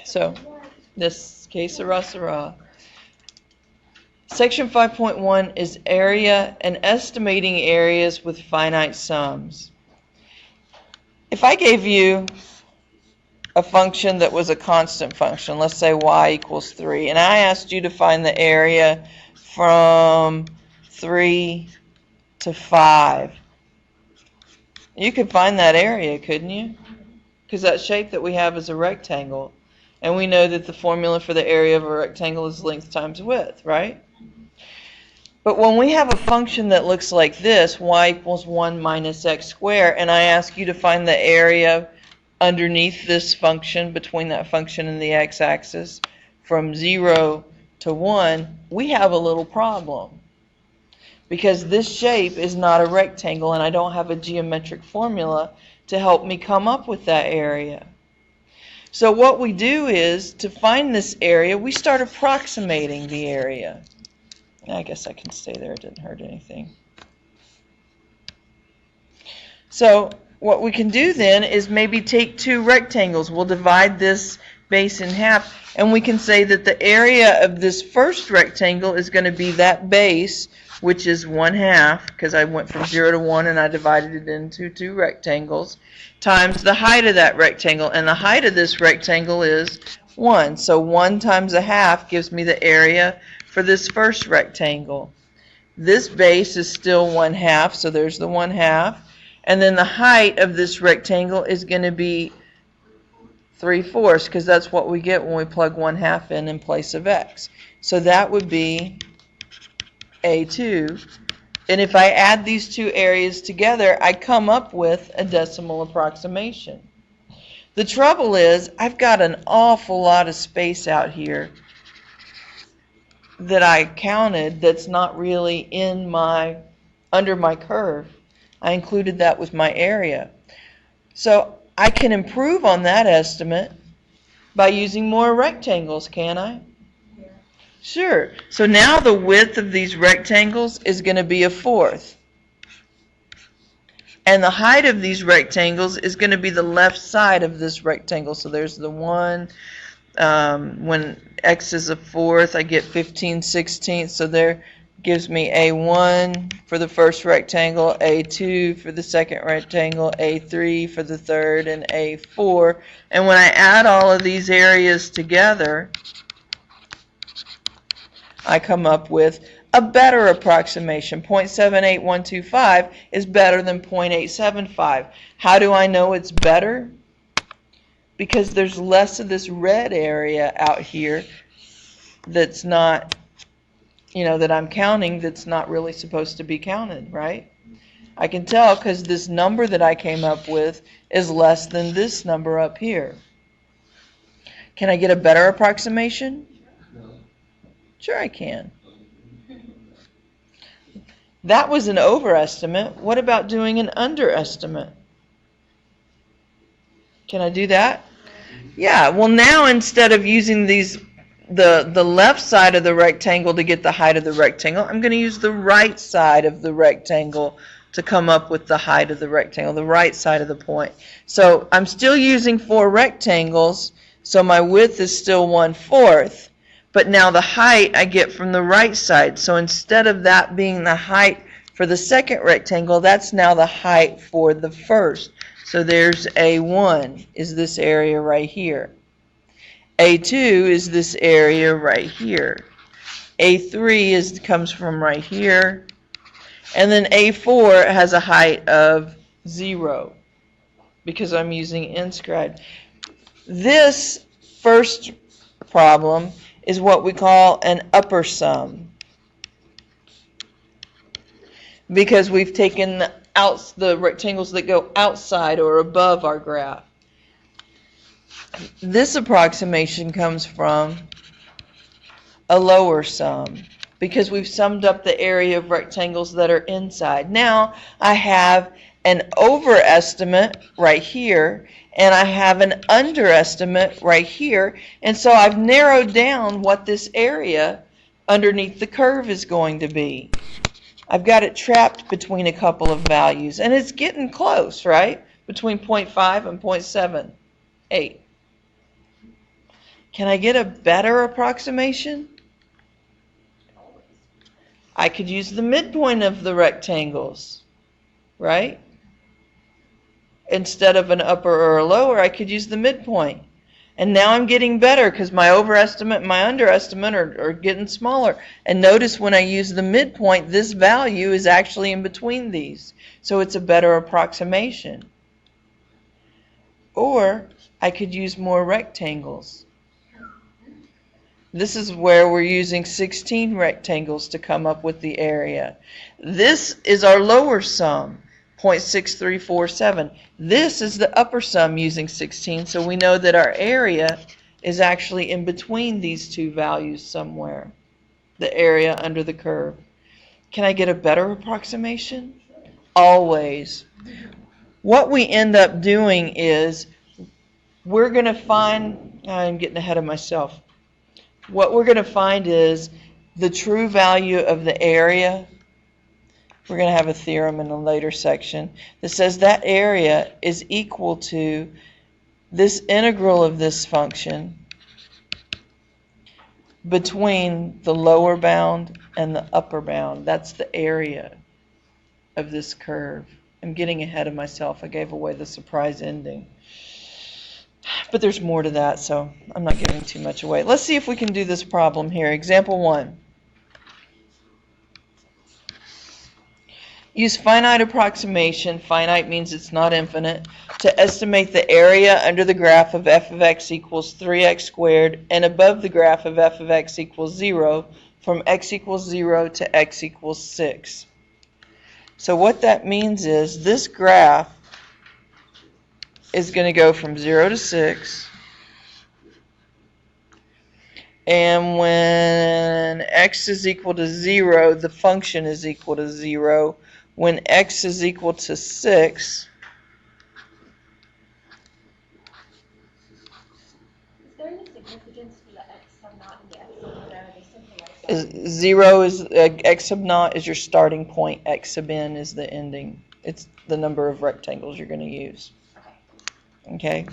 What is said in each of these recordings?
So, this case, sera. Section 5.1 is area and estimating areas with finite sums. If I gave you a function that was a constant function, let's say y equals 3, and I asked you to find the area from 3 to 5, you could find that area, couldn't you? Because that shape that we have is a rectangle, and we know that the formula for the area of a rectangle is length times width, right? But when we have a function that looks like this, y equals 1 minus x squared, and I ask you to find the area underneath this function, between that function and the x-axis, from 0 to 1, we have a little problem. Because this shape is not a rectangle, and I don't have a geometric formula to help me come up with that area. So what we do is, to find this area, we start approximating the area. I guess I can stay there, it didn't hurt anything. So what we can do then is maybe take two rectangles. We'll divide this base in half, and we can say that the area of this first rectangle is going to be that base, which is 1/2, because I went from 0 to 1 and I divided it into two rectangles, times the height of that rectangle. And the height of this rectangle is 1. So 1 times 1/2 gives me the area for this first rectangle. This base is still 1/2, so there's the 1/2. And then the height of this rectangle is going to be 3/4, because that's what we get when we plug 1/2 in place of x. So that would be A2. And if I add these two areas together, I come up with a decimal approximation. The trouble is, I've got an awful lot of space out here that I counted that's not really under my curve. I included that with my area. So I can improve on that estimate by using more rectangles, can I? Yeah. Sure. So now the width of these rectangles is going to be 1/4. And the height of these rectangles is going to be the left side of this rectangle. So there's the 1. When x is 1/4, I get 15/16. So there gives me A1 for the first rectangle, A2 for the second rectangle, A3 for the third, and A4. And when I add all of these areas together, I come up with a better approximation. 0.78125 is better than 0.875. How do I know it's better? Because there's less of this red area out here that's not, that I'm counting, that's not really supposed to be counted, right? I can tell because this number that I came up with is less than this number up here. Can I get a better approximation? Sure I can. That was an overestimate. What about doing an underestimate? Can I do that? Yeah, well now instead of using the left side of the rectangle to get the height of the rectangle, I'm going to use the right side of the rectangle to come up with the height of the rectangle, the right side of the point. So I'm still using 4 rectangles, so my width is still 1/4, but now the height I get from the right side. So instead of that being the height for the second rectangle, that's now the height for the first. So there's A1 is this area right here. A2 is this area right here. A3 comes from right here. And then A4 has a height of 0 because I'm using inscribed. This first problem is what we call an upper sum, because we've taken the rectangles that go outside or above our graph. This approximation comes from a lower sum because we've summed up the area of rectangles that are inside. Now I have an overestimate right here and I have an underestimate right here, and so I've narrowed down what this area underneath the curve is going to be. I've got it trapped between a couple of values, and it's getting close, right? Between 0.5 and 0.78. Can I get a better approximation? I could use the midpoint of the rectangles, right? Instead of an upper or a lower, I could use the midpoint. And now I'm getting better because my overestimate and my underestimate are getting smaller. And notice when I use the midpoint, this value is actually in between these. So it's a better approximation. Or I could use more rectangles. This is where we're using 16 rectangles to come up with the area. This is our lower sum, 0.6347. This is the upper sum using 16, so we know that our area is actually in between these two values somewhere, the area under the curve. Can I get a better approximation? Always. What we end up doing is we're going to find, I'm getting ahead of myself. What we're going to find is the true value of the area. We're going to have a theorem in a later section that says that area is equal to this integral of this function between the lower bound and the upper bound. That's the area of this curve. I'm getting ahead of myself. I gave away the surprise ending. But there's more to that, so I'm not giving too much away. Let's see if we can do this problem here. Example 1. Use finite approximation, finite means it's not infinite, to estimate the area under the graph of f of x equals 3x squared and above the graph of f of x equals 0 from x equals 0 to x equals 6. So what that means is this graph is going to go from 0 to 6. And when x is equal to 0, the function is equal to 0. When x is equal to 6, is there any significance for the x sub naught and the x sub naught? Are they simply like 0 is x sub naught is your starting point. X sub n is the ending. It's the number of rectangles you're going to use. Okay?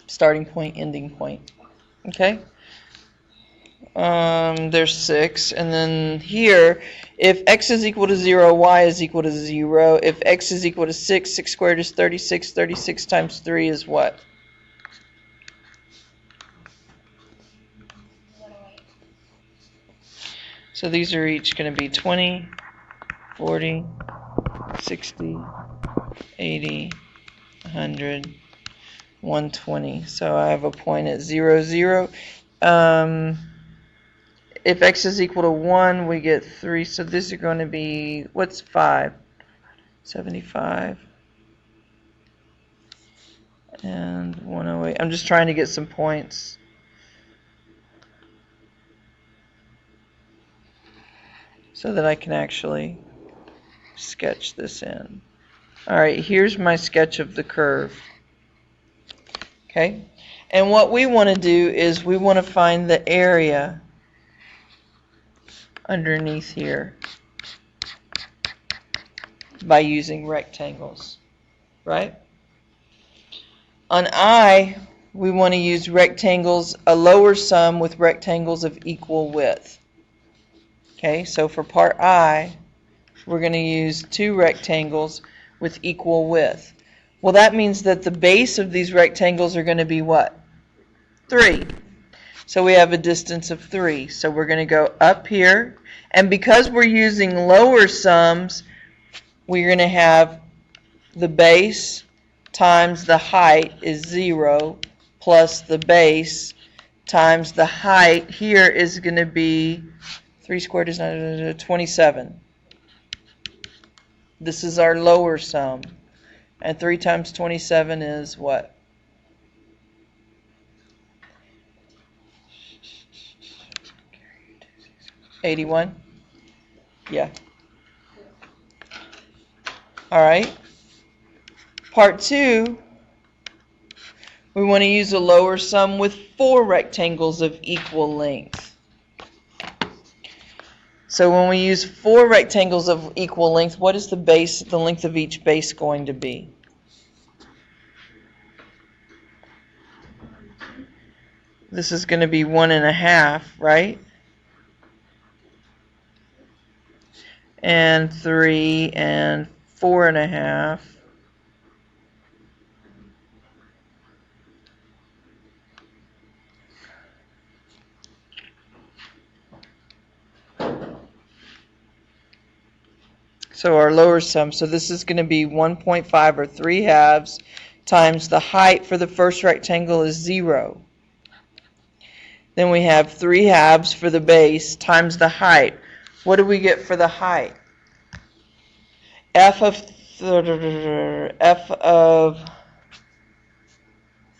Starting point, ending point. Okay? There's 6. And then here, if x is equal to 0, y is equal to 0. If x is equal to 6, 6 squared is 36. 36 times 3 is what? 108. So these are each going to be 20, 40, 60, 80, 100, 120. So I have a point at 0, 0. If x is equal to 1, we get 3. So these are going to be, what's 5? 75. And 108. I'm just trying to get some points. So that I can actually sketch this in. Alright, here's my sketch of the curve. Okay? And what we want to do is we want to find the area underneath here by using rectangles. Right? On I, we want to use rectangles, a lower sum with rectangles of equal width. Okay, so for part I, we're going to use 2 rectangles with equal width. Well, that means that the base of these rectangles are going to be what? 3. So we have a distance of 3. So we're going to go up here. And because we're using lower sums, we're going to have the base times the height is 0 plus the base times the height here is going to be 3 squared is 27. This is our lower sum. And 3 times 27 is what? 81? Yeah. Alright. Part 2, we want to use a lower sum with 4 rectangles of equal length. So when we use 4 rectangles of equal length, what is the base, the length of each base going to be? This is going to be 1.5, right? And 3 and 4.5. So our lower sum, so this is going to be 1.5 or 3 halves times the height for the first rectangle is 0. Then we have 3 halves for the base times the height. What do we get for the height? F of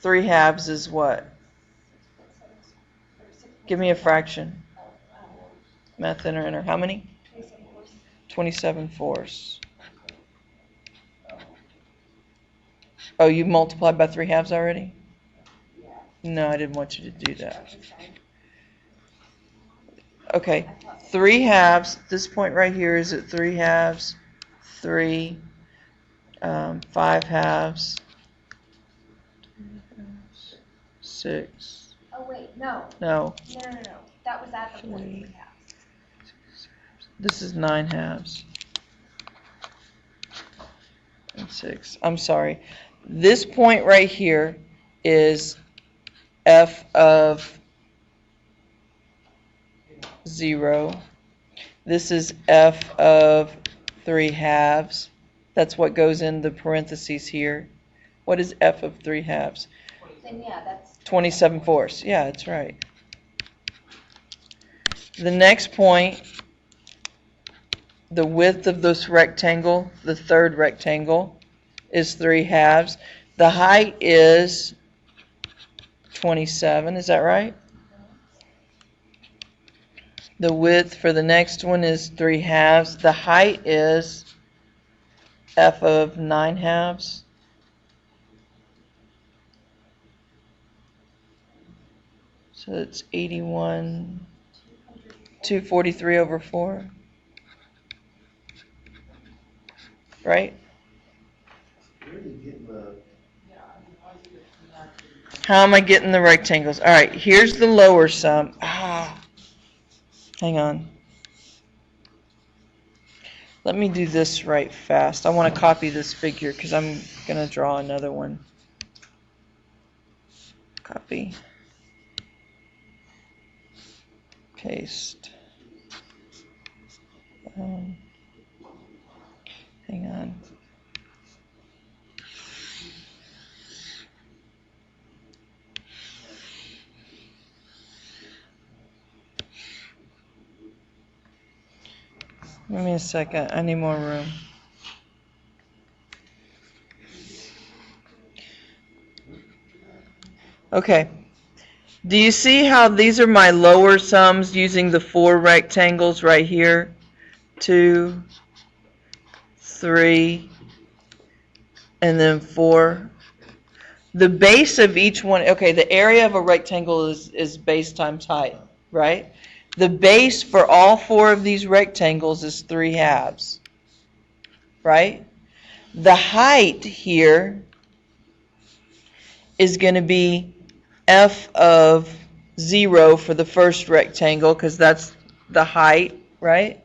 3 halves is what? Give me a fraction. Math enter. How many? 27 fourths. Oh, you multiplied by 3 halves already? No, I didn't want you to do that. Okay, 3 halves. This point right here is at 3 halves. 3, 5 halves. 6. Oh, wait, no. No. No. That was at the point 3 halves. This is 9 halves. And 6. I'm sorry. This point right here is f of 0. This is f of 3 halves. That's what goes in the parentheses here. What is f of 3 halves? Then, yeah, that's 27 fourths. Yeah, that's right. The next point, the width of this rectangle, the third rectangle, is 3 halves. The height is 27, is that right? The width for the next one is 3 halves. The height is f of 9 halves. So it's 81, 243 over 4. Right? How am I getting the rectangles? All right, here's the lower sum. Hang on. Let me do this right fast. I want to copy this figure because I'm going to draw another one. Copy. Paste. Hang on. Give me a second. I need more room. Okay. Do you see how these are my lower sums using the 4 rectangles right here? 2, 3, and then 4. The base of each one, okay, the area of a rectangle is base times height, right? The base for all 4 of these rectangles is 3 halves, right? The height here is going to be f of 0 for the first rectangle because that's the height, right?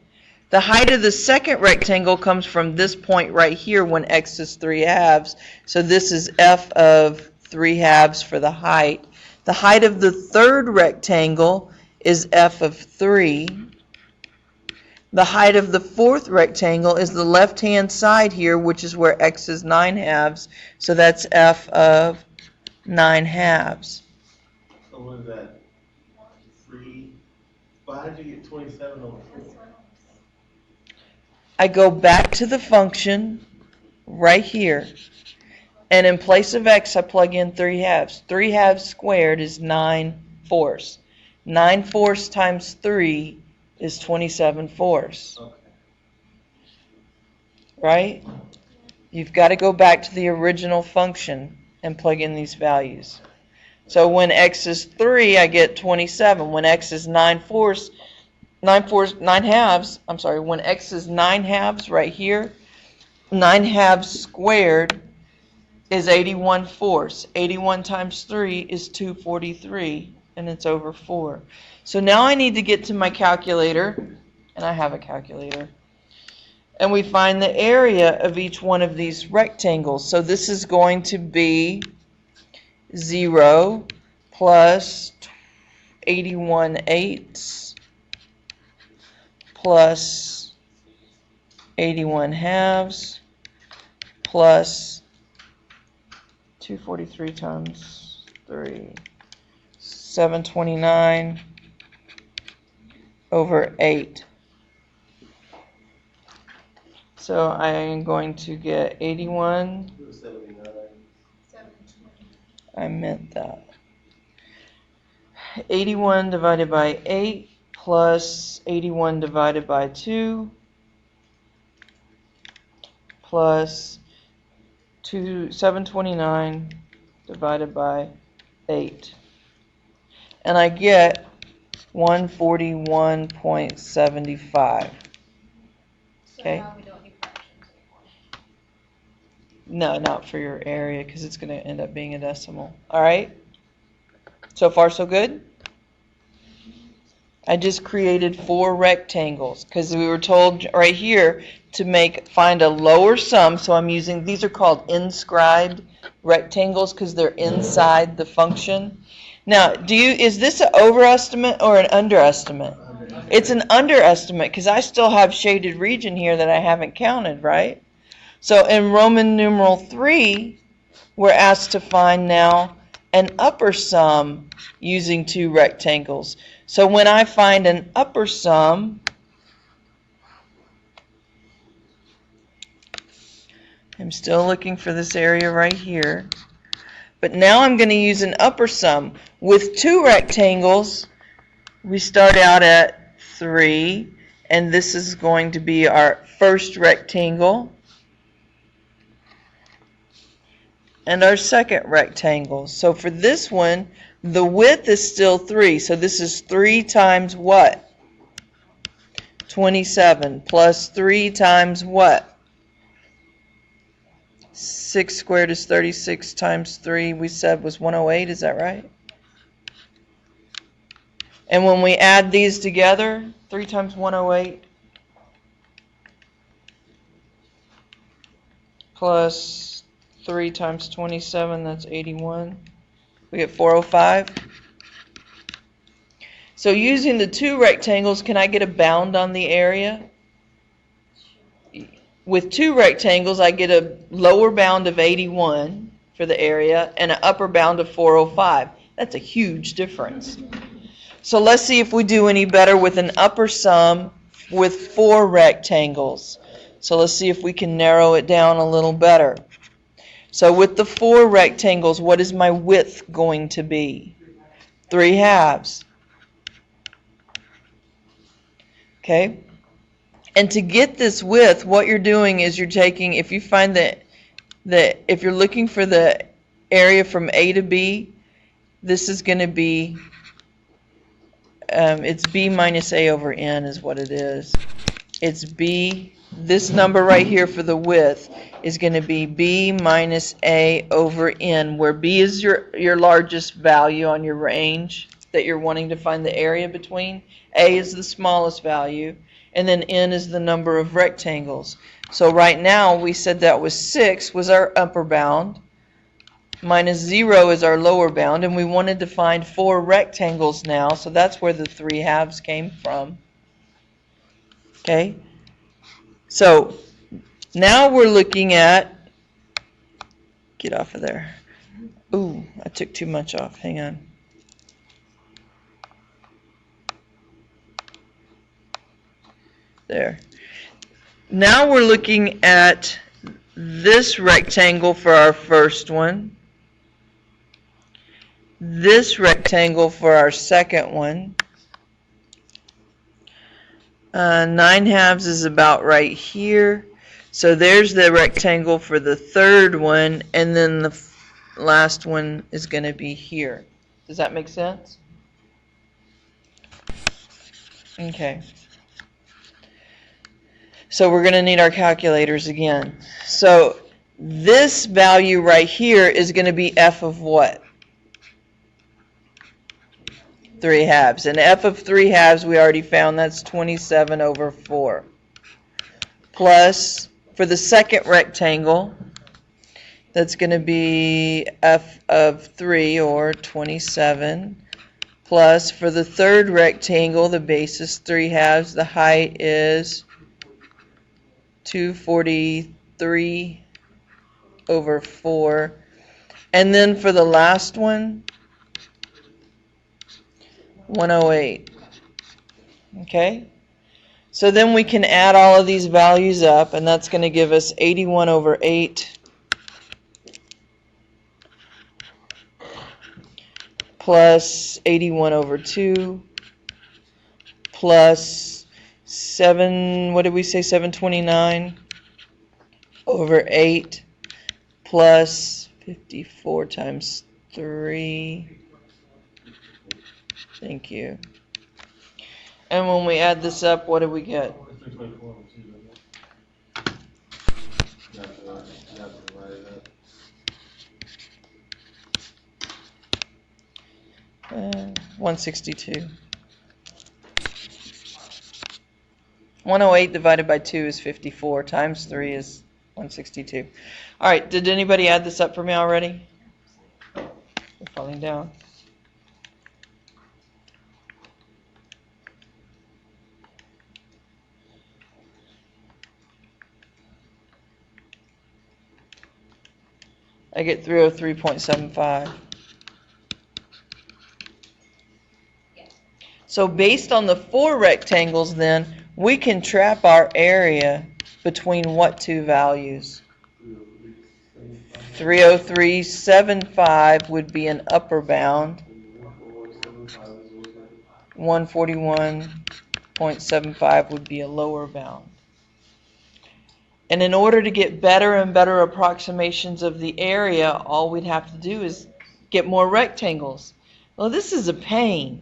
The height of the second rectangle comes from this point right here when x is 3 halves. So this is f of 3 halves for the height. The height of the third rectangle is f of 3. The height of the fourth rectangle is the left-hand side here, which is where x is 9 halves. So that's f of 9 halves. So what is that? 3? Well, how did you get 27 over 4? I go back to the function right here, and in place of x, I plug in 3 halves. 3 halves squared is 9 fourths. 9 fourths times 3 is 27 fourths. Okay. Right? You've got to go back to the original function and plug in these values. So when x is 3, I get 27. When x is 9 halves, when x is 9 halves right here, 9 halves squared is 81 fourths. 81 times 3 is 243. and it's over 4. So now I need to get to my calculator, and I have a calculator. And we find the area of each one of these rectangles. So this is going to be 0 plus 81/8 plus 81/2 plus 243 times 3, 729 over 8. So I am going to get 81. It was 79. 720. I meant that. 81 divided by 8 plus 81 divided by 2 plus 729 divided by 8. And I get 141.75. So Okay. now we don't need fractions anymore. No, not for your area, because it's going to end up being a decimal. All right? So far, so good? I just created 4 rectangles, because we were told right here to find a lower sum. So I'm using, these are called inscribed rectangles, because they're inside the function. Now, is this an overestimate or an underestimate? It's an underestimate, because I still have shaded region here that I haven't counted, right? So in Roman numeral 3, we're asked to find now an upper sum using 2 rectangles. So when I find an upper sum, I'm still looking for this area right here. But now I'm going to use an upper sum. With 2 rectangles, we start out at 3, and this is going to be our first rectangle and our second rectangle. So for this one, the width is still 3. So this is 3 times what? 27 plus 3 times what? 6 squared is 36 times 3 we said was 108, is that right? And when we add these together, 3 times 108 plus 3 times 27, that's 81. We get 405. So using the 2 rectangles, can I get a bound on the area? With 2 rectangles, I get a lower bound of 81 for the area and an upper bound of 405. That's a huge difference. So let's see if we do any better with an upper sum with 4 rectangles. So let's see if we can narrow it down a little better. So with the 4 rectangles, what is my width going to be? 3/2. Okay? And to get this width, what you're doing is you're taking, if you find that if you're looking for the area from A to B, this is going to be, it's B minus A over N is what it is. It's B, this number right here for the width is going to be B minus A over N, where B is your largest value on your range that you're wanting to find the area between. A is the smallest value, and then N is the number of rectangles. So right now we said that was 6 was our upper bound, minus 0 is our lower bound, and we wanted to find 4 rectangles now, so that's where the 3/2 came from. Okay? So now we're looking at, get off of there. Ooh, I took too much off. Hang on. There. Now we're looking at this rectangle for our first one, this rectangle for our second one. 9/2 is about right here. So there's the rectangle for the third one, and then the last one is going to be here. Does that make sense? Okay. So we're going to need our calculators again. So this value right here is going to be f of what? 3 halves. And f of 3 halves we already found, that's 27 over 4. Plus, for the second rectangle, that's going to be f of 3, or 27. Plus, for the third rectangle, the base is 3 halves. The height is 243 over 4. And then for the last one, 108. Okay? So then we can add all of these values up, and that's going to give us 81 over 8 plus 81 over 2 plus 7, what did we say, 729 over 8 plus 54 times 3. Thank you. And when we add this up, what do we get? 324 over 2, doesn't it? You have to divide it up. 162. 108 divided by 2 is 54, times 3 is 162. All right, did anybody add this up for me already? We're falling down. I get 303.75. So based on the 4 rectangles then, we can trap our area between what two values? 303.75 would be an upper bound. 141.75 would be a lower bound. And in order to get better and better approximations of the area, all we'd have to do is get more rectangles. Well, this is a pain.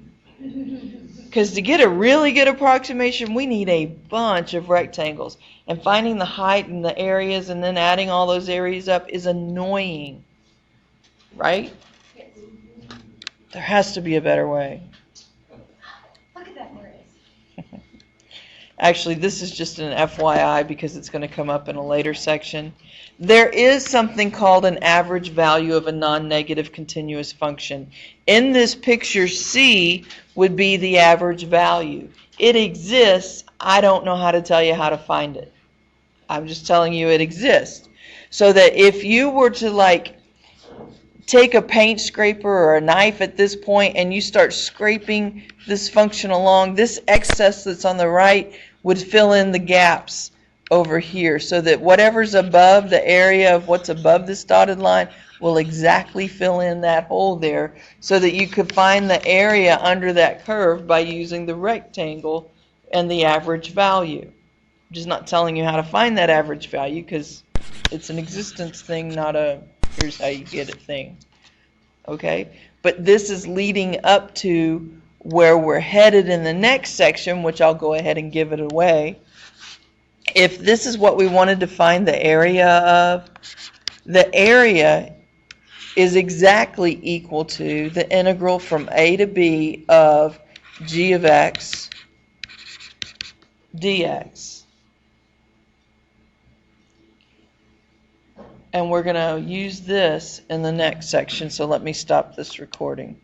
Because to get a really good approximation, we need a bunch of rectangles. And finding the height and the areas and then adding all those areas up is annoying. Right? There has to be a better way. Look at that, there is. Actually, this is just an FYI because it's going to come up in a later section. There is something called an average value of a non-negative continuous function. In this picture, C would be the average value. It exists. I don't know how to tell you how to find it. I'm just telling you it exists. So that if you were to take a paint scraper or a knife at this point and you start scraping this function along, this excess that's on the right would fill in the gaps over here, so that whatever's above the area of what's above this dotted line will exactly fill in that hole there, so that you could find the area under that curve by using the rectangle and the average value. I'm just not telling you how to find that average value because it's an existence thing, not a here's how you get it thing. Okay? But this is leading up to where we're headed in the next section, which I'll go ahead and give it away. If this is what we wanted to find the area of, the area is exactly equal to the integral from a to b of g of x dx. And we're going to use this in the next section, so let me stop this recording.